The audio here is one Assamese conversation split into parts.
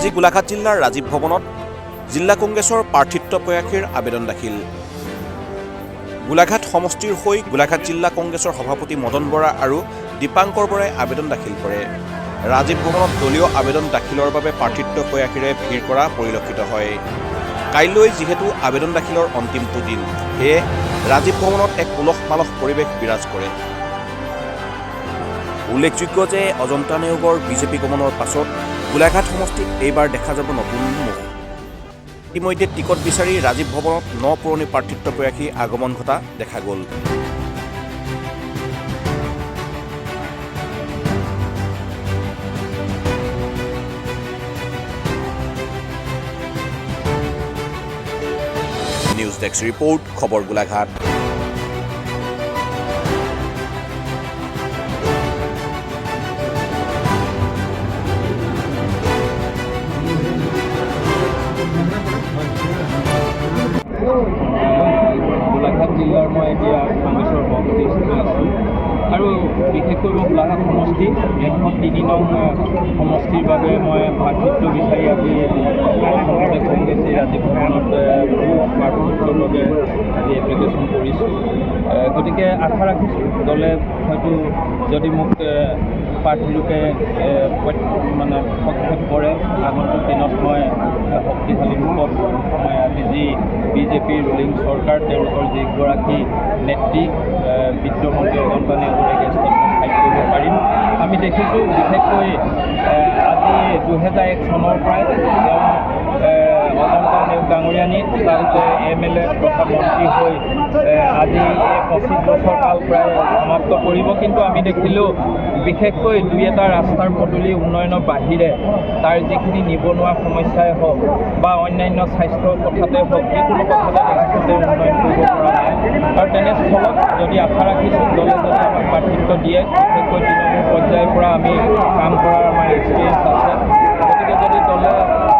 আজি গোলাঘাট জিলাৰ ৰাজীৱ ভৱনত জিলা কংগ্ৰেছৰ প্ৰাৰ্থিত্ব প্ৰয়াসীৰ আবেদন দাখিল। গোলাঘাট সমষ্টিৰ হৈ গোলাঘাট জিলা কংগ্ৰেছৰ সভাপতি মদন বৰা আৰু দীপাংকৰ বৰাই আবেদন দাখিল কৰে। ৰাজীৱ ভৱনত দলীয় আবেদন দাখিলৰ বাবে প্ৰাৰ্থিত্ব প্ৰয়াসীৰে ভিৰ কৰা পৰিলক্ষিত হয়। কাইলৈ যিহেতু আবেদন দাখিলৰ অন্তিমটো দিন, সেয়ে ৰাজীৱ ভৱনত এক উলহ মালহ পৰিৱেশ বিৰাজ কৰে। উল্লেখযোগ্য যে অজন্তা নেওগৰ বিজেপি গমনৰ পাছত গোলাঘাট সমষ্টিত এইবাৰ দেখা যাব নতুন মুখ। ইতিমধ্যে টিকট বিচাৰি ৰাজীৱ ভৱনত পুৰণি প্ৰাৰ্থিত্ব প্ৰয়াসী আগমন ঘটা দেখা গ'ল। নিউজ ডেস্ক ৰিপৰ্ট, খবৰ গোলাঘাট। গোলাঘাট জিলাৰ মই এতিয়া কংগ্ৰেছৰ সভাপতি হিচাপে আছোঁ আৰু বিশেষকৈ মই গোলাঘাট সমষ্টি ৩ নং সমষ্টিৰ বাবে মই প্ৰাৰ্থিত্ব বিচাৰি আজি সমগ্ৰ কংগ্ৰেছে ৰাজীৱ ভৱনত প্ৰাৰ্থিত্বৰ বাবে আজি এপ্লিকেশ্যন কৰিছোঁ। গতিকে আশা ৰাখিছোঁ দলে হয়তো যদি মোক প্ৰাৰ্থীৰূপে হস্তক্ষেপ কৰে, আগন্তুক দিনত মই শক্তিশালী ৰূপত মই আজি যি বিজেপিৰ ৰুলিং চৰকাৰ তেওঁলোকৰ যিগৰাকী নেত্ৰী বিত্তমন্ত্ৰী অজন্তা নেওগৰে গেষ্টত ফাইট কৰিব পাৰিম। আমি দেখিছোঁ বিশেষকৈ আজি 2001 চনৰ পৰাই তেওঁ অজন্তা নেওগ ডাঙৰীয়ানী তাৰপিছত MLA তথা মন্ত্ৰী হৈ আজি 25 বছৰ কাল প্ৰায় সমাপ্ত কৰিব। কিন্তু আমি দেখিলোঁ বিশেষকৈ দুই এটা ৰাস্তাৰ পদূলি উন্নয়নৰ বাহিৰে তাৰ যিখিনি নিবনুৱা সমস্যাই হওক বা অন্যান্য স্বাস্থ্যৰ কথাতে হওক, যিকোনো কথাতে দেখিছোঁ তেওঁ উন্নয়ন কৰিব পৰা নাই। আৰু তেনেস্থলত যদি আশা ৰাখিছোঁ দলে যদি আমাক প্ৰাৰ্থিত্ব দিয়ে, বিশেষকৈ তৃণমূল পৰ্যায়ৰ পৰা আমি কাম কৰাৰ আমাৰ এক্সপিৰিয়েঞ্চ আছে। গতিকে যদি দলে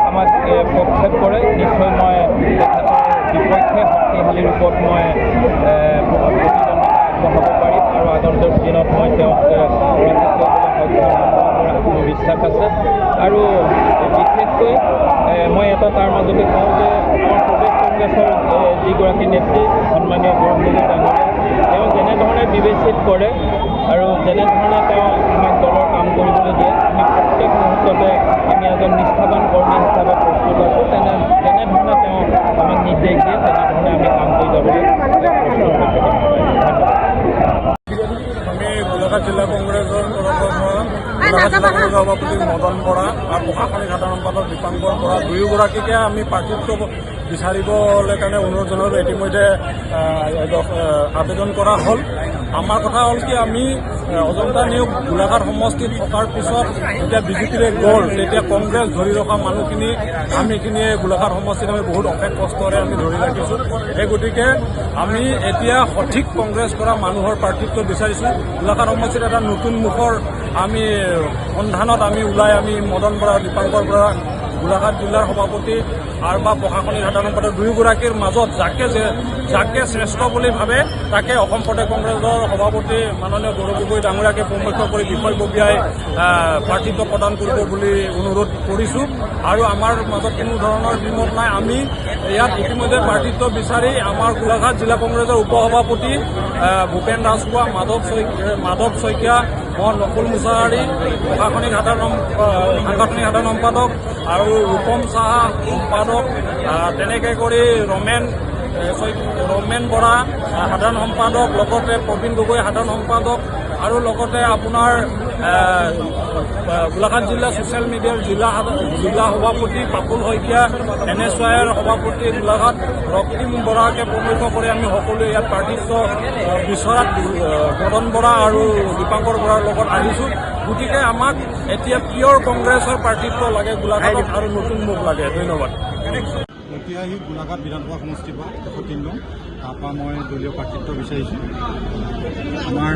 আমাক প্ৰক্ষেপ কৰে, নিশ্চয় মই তেখেতৰ বিপক্ষে শক্তিশালী ৰূপত মই প্ৰতিদ্বন্দ্বিতা আগবঢ়াব পাৰিম আৰু আগন্তুক দিনত মই তেওঁক বিশ্বাস আছে। আৰু বিশেষকৈ মই এটা তাৰ মাজতে কওঁ যে আমাৰ প্ৰদেশ কংগ্ৰেছৰ যিগৰাকী নেত্ৰী সন্মানীয় বৰুণ ডাঙৰীয়া, তেওঁ যেনেধৰণে বিবেচিত কৰে আৰু যেনেধৰণে তেওঁ আমাক দলৰ কাম কৰিবলৈ দিয়ে, আমি প্ৰত্যেক মুহূৰ্ততে আমি এজন নিষ্ঠাৱান কৰ্মী হিচাপে প্ৰস্তুত আছোঁ। যেনেধৰণে তেওঁ আমাক নিৰ্দেশ দিয়ে তেনেধৰণে আমি কাম কৰি যাবলৈ প্ৰস্তুত হৈছোঁ। আমি গোলাঘাট জিলা কংগ্ৰেছৰ তৰফৰ পৰা গোলাঘাট জিলা কংগ্ৰেছৰ সভাপতি মদন বৰা আৰু প্ৰশাসনিক সাধাৰণ সম্পাদক দীপাংকৰ বৰা দুয়োগৰাকীকে আমি প্ৰাৰ্থিত্ব বিচাৰিবলৈ কাৰণে অনুৰোধ জনালোঁ। ইতিমধ্যে আবেদন কৰা হ'ল। আমাৰ কথা হ'ল কি, আমি অজন্তা নেওগ গোলাঘাট সমষ্টিত থকাৰ পিছত যেতিয়া বিজেপিৰে গ'ল, তেতিয়া কংগ্ৰেছ ধৰি ৰখা মানুহখিনি আমিখিনিয়ে গোলাঘাট সমষ্টিত আমি বহুত অশেষ কষ্টৰে আমি ধৰি ৰাখিছোঁ। সেই গতিকে আমি এতিয়া সঠিক কংগ্ৰেছ কৰা মানুহৰ প্ৰাৰ্থিত্ব বিচাৰিছোঁ। গোলাঘাট সমষ্টিত এটা নতুন মুখৰ আমি সন্ধানত আমি ওলাই আমি মদন বৰা দীপাংকৰ বৰা গোলাঘাট জিলাৰ সভাপতি আৰু বা প্ৰশাসনিক সাধাৰণ সম্পাদক দুয়োগৰাকীৰ মাজত যাকে শ্ৰেষ্ঠ বুলি ভাবে তাকে অসম প্ৰদেশ কংগ্ৰেছৰ সভাপতি মাননীয় গৌৰৱ গগৈ ডাঙৰীয়াকে প্ৰমুখ্য কৰি বিষয়ববীয়াই প্ৰাৰ্থিত্ব প্ৰদান কৰিব বুলি অনুৰোধ কৰিছোঁ। আৰু আমাৰ মাজত কোনো ধৰণৰ বিমত নাই। আমি ইয়াত ইতিমধ্যে প্ৰাৰ্থিত্ব বিচাৰি আমাৰ গোলাঘাট জিলা কংগ্ৰেছৰ উপসভাপতি ভূপেন ৰাজখোৱা, মাধৱ শইকীয়া, মই নকুল মুছাহাৰী, সাংগঠনিক সাধাৰণ সম্পাদক আৰু ৰূপম সাহা সম্পাদক, তেনেকৈ কৰি ৰমেন বৰা সাধাৰণ সম্পাদক, লগতে প্ৰবীণ গগৈ সাধাৰণ সম্পাদক আৰু লগতে আপোনাৰ গোলাঘাট জিলা ছ'চিয়েল মিডিয়াৰ জিলা সভাপতি পাপুল শইকীয়া, NSYৰ সভাপতি গোলাঘাট ৰক্তিম বৰাকে প্ৰমুখ্য কৰি আমি সকলোৱে ইয়াত প্ৰাৰ্থিত্ব বিচৰাত মদন বৰা আৰু দীপাংকৰ বৰাৰ লগত আহিছোঁ। গতিকে আমাক এতিয়া পিয়ৰ কংগ্ৰেছৰ প্ৰাৰ্থিত্ব লাগে গোলাঘাটত আৰু নতুন মুখ লাগে। ধন্যবাদ। এতিয়া আহি গোলাঘাট বিধানসভা সমষ্টিৰ পৰা 103 নং তাৰপৰা মই দলীয় প্ৰাৰ্থিত্ব বিচাৰিছোঁ আমাৰ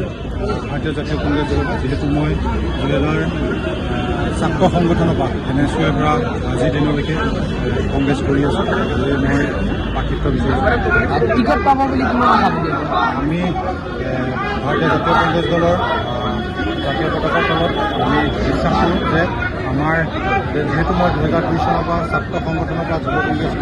ভাৰতীয় জাতীয় কংগ্ৰেছ দলৰ পৰা। যিহেতু মই 2000 ছাত্ৰ সংগঠনৰ পৰা NSYৰ পৰা আজিৰ দিনলৈকে কংগ্ৰেছ কৰি আছোঁ। মই প্ৰাৰ্থিত্ব বিচাৰিছোঁ। আমি ভাৰতীয় জাতীয় কংগ্ৰেছ দলৰ জাতীয় পতাকাৰ তলত আমি বিশ্বাস কৰোঁ যে আমাৰ যিহেতু মই 2002 চনৰ পৰা ছাত্ৰ সংগঠনৰ পৰা যুৱ কংগ্ৰেছ